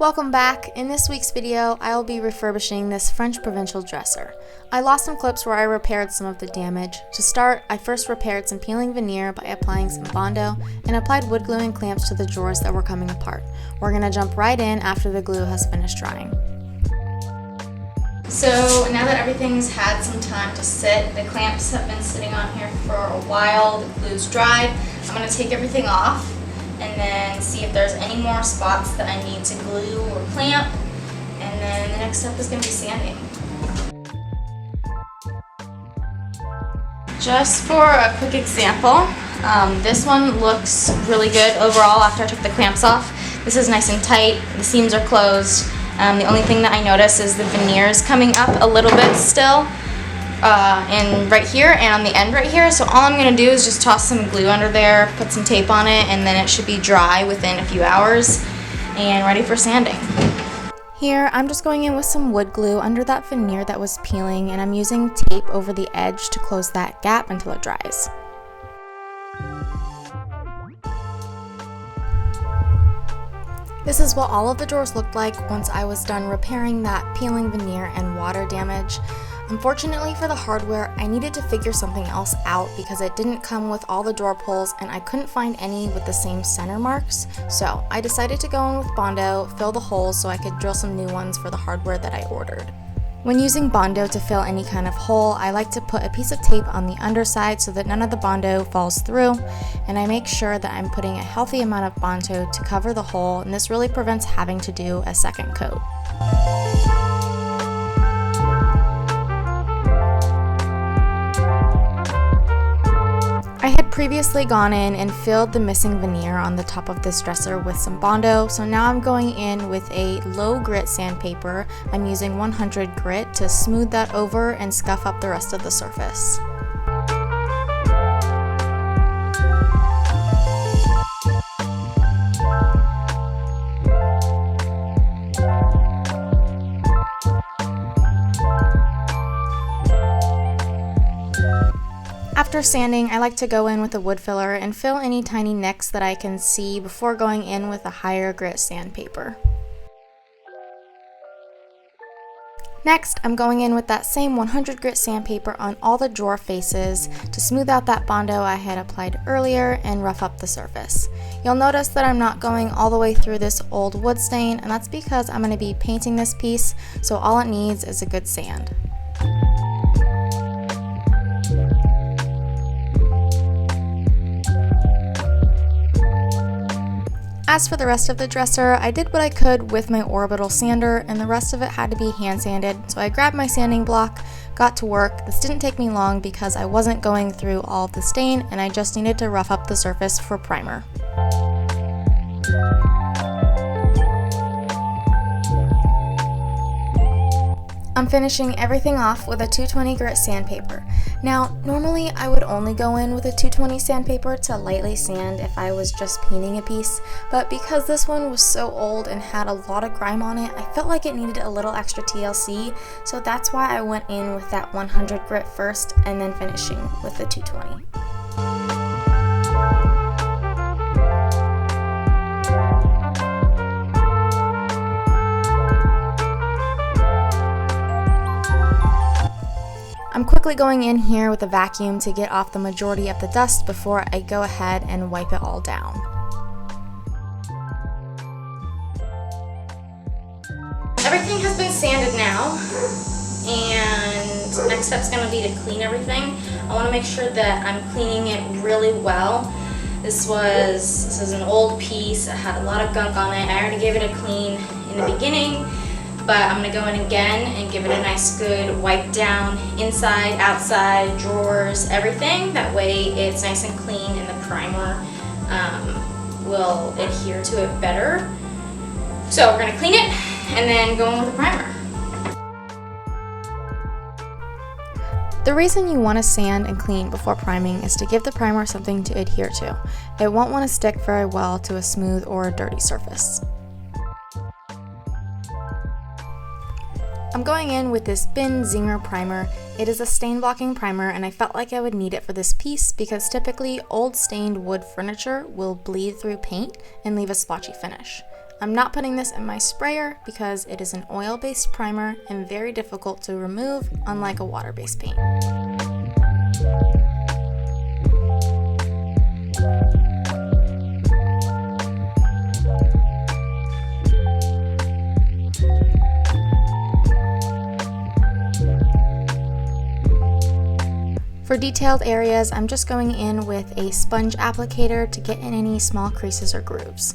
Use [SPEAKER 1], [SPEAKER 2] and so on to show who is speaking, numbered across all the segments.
[SPEAKER 1] Welcome back. In this week's video, I will be refurbishing this French Provincial dresser. I lost some clips where I repaired some of the damage. To start, I first repaired some peeling veneer by applying some Bondo and applied wood glue and clamps to the drawers that were coming apart. We're going to jump right in after the glue has finished drying. So now that everything's had some time to sit, the clamps have been sitting on here for a while, the glue's dried, I'm going to take everything off and then see if there's any more spots that I need to glue or clamp, and then the next step is going to be sanding. Just for a quick example, this one looks really good overall after I took the clamps off. This is nice and tight, the seams are closed. The only thing that I notice is the veneer is coming up a little bit still, and right here and on the end right here. So all I'm going to do is just toss some glue under there, put some tape on it, and then it should be dry within a few hours and ready for sanding. Here I'm just going in with some wood glue under that veneer that was peeling, and I'm using tape over the edge to close that gap until it dries. This is what all of the drawers looked like once I was done repairing that peeling veneer and water damage. Unfortunately for the hardware, I needed to figure something else out because it didn't come with all the drawer pulls and I couldn't find any with the same center marks. So I decided to go in with Bondo, fill the holes so I could drill some new ones for the hardware that I ordered. When using Bondo to fill any kind of hole, I like to put a piece of tape on the underside so that none of the Bondo falls through, and I make sure that I'm putting a healthy amount of Bondo to cover the hole, and this really prevents having to do a second coat. I had previously gone in and filled the missing veneer on the top of this dresser with some Bondo, so now I'm going in with a low grit sandpaper. I'm using 100 grit to smooth that over and scuff up the rest of the surface. After sanding, I like to go in with a wood filler and fill any tiny nicks that I can see before going in with a higher grit sandpaper. Next, I'm going in with that same 100 grit sandpaper on all the drawer faces to smooth out that Bondo I had applied earlier and rough up the surface. You'll notice that I'm not going all the way through this old wood stain, and that's because I'm going to be painting this piece, so all it needs is a good sand. As for the rest of the dresser, I did what I could with my orbital sander, and the rest of it had to be hand sanded, so I grabbed my sanding block, got to work. This didn't take me long because I wasn't going through all of the stain and I just needed to rough up the surface for primer. I'm finishing everything off with a 220 grit sandpaper. Now, normally I would only go in with a 220 sandpaper to lightly sand if I was just painting a piece, but because this one was so old and had a lot of grime on it, I felt like it needed a little extra TLC, so that's why I went in with that 100 grit first and then finishing with the 220. I'm quickly going in here with a vacuum to get off the majority of the dust before I go ahead and wipe it all down. Everything has been sanded now, and next step's going to be to clean everything. I want to make sure that I'm cleaning it really well. This is an old piece. It had a lot of gunk on it. I already gave it a clean in the beginning, but I'm going to go in again and give it a nice good wipe down, inside, outside, drawers, everything. That way it's nice and clean and the primer will adhere to it better. So we're going to clean it and then go in with the primer. The reason you want to sand and clean before priming is to give the primer something to adhere to. It won't want to stick very well to a smooth or a dirty surface. I'm going in with this Bin Zinger primer. It is a stain blocking primer, and I felt like I would need it for this piece because typically old stained wood furniture will bleed through paint and leave a splotchy finish. I'm not putting this in my sprayer because it is an oil-based primer and very difficult to remove, unlike a water-based paint. For detailed areas, I'm just going in with a sponge applicator to get in any small creases or grooves.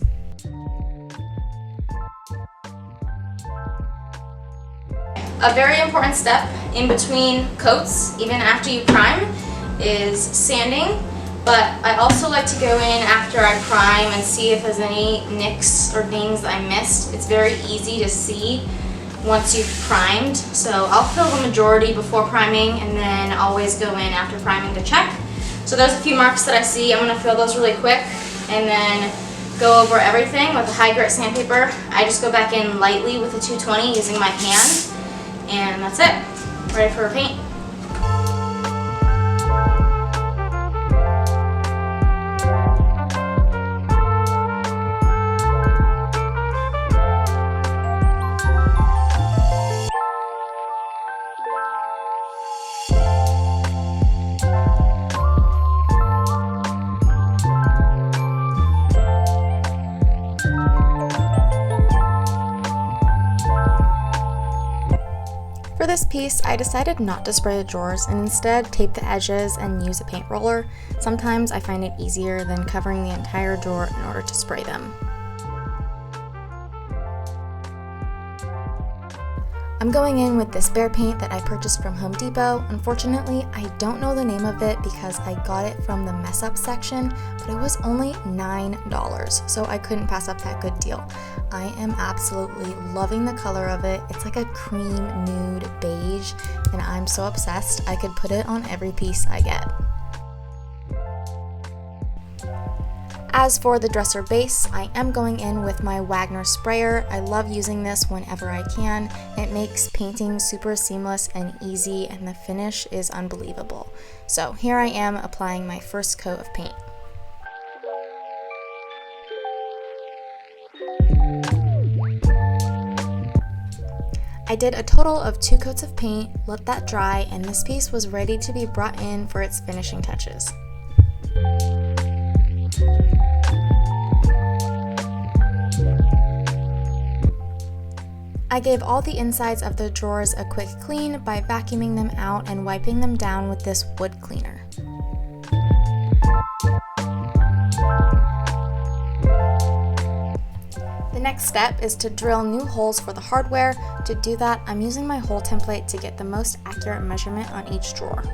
[SPEAKER 1] A very important step in between coats, even after you prime, is sanding. But I also like to go in after I prime and see if there's any nicks or things that I missed. It's very easy to see once you've primed. So I'll fill the majority before priming and then always go in after priming to check. So there's a few marks that I see. I'm gonna fill those really quick and then go over everything with a high grit sandpaper. I just go back in lightly with a 220 using my hand, and that's it. Ready for paint. For this piece, I decided not to spray the drawers and instead tape the edges and use a paint roller. Sometimes I find it easier than covering the entire drawer in order to spray them. I'm going in with this bear paint that I purchased from Home Depot. Unfortunately, I don't know the name of it because I got it from the mess up section, but it was only $9, so I couldn't pass up that good deal. I am absolutely loving the color of it. It's like a cream nude beige, and I'm so obsessed I could put it on every piece I get. As for the dresser base, I am going in with my Wagner sprayer. I love using this whenever I can. It makes painting super seamless and easy, and the finish is unbelievable. So here I am applying my first coat of paint. I did a total of 2 coats of paint, let that dry, and this piece was ready to be brought in for its finishing touches. I gave all the insides of the drawers a quick clean by vacuuming them out and wiping them down with this wood cleaner. The next step is to drill new holes for the hardware. To do that, I'm using my hole template to get the most accurate measurement on each drawer.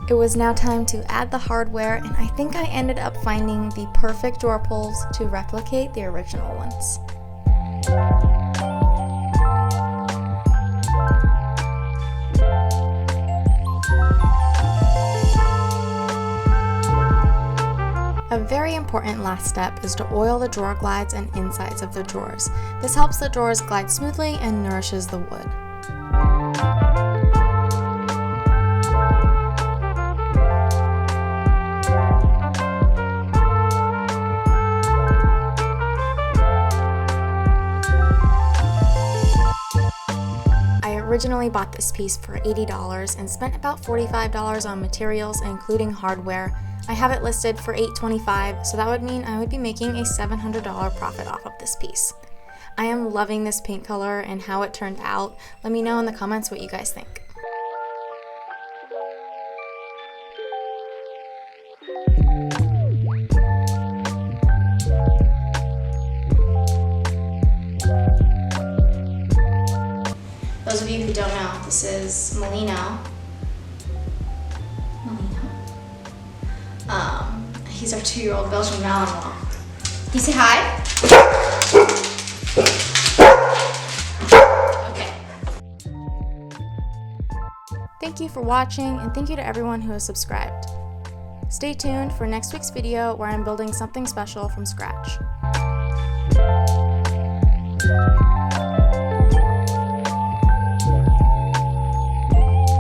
[SPEAKER 1] It was now time to add the hardware, and I think I ended up finding the perfect drawer pulls to replicate the original ones. A very important last step is to oil the drawer glides and insides of the drawers. This helps the drawers glide smoothly and nourishes the wood. I originally bought this piece for $80 and spent about $45 on materials, including hardware. I have it listed for $825, so that would mean I would be making a $700 profit off of this piece. I am loving this paint color and how it turned out. Let me know in the comments what you guys think. Those of you who don't know, this is Molino. He's our 2-year-old Belgian Malinois. Can you say hi? Okay. Thank you for watching, and thank you to everyone who has subscribed. Stay tuned for next week's video where I'm building something special from scratch.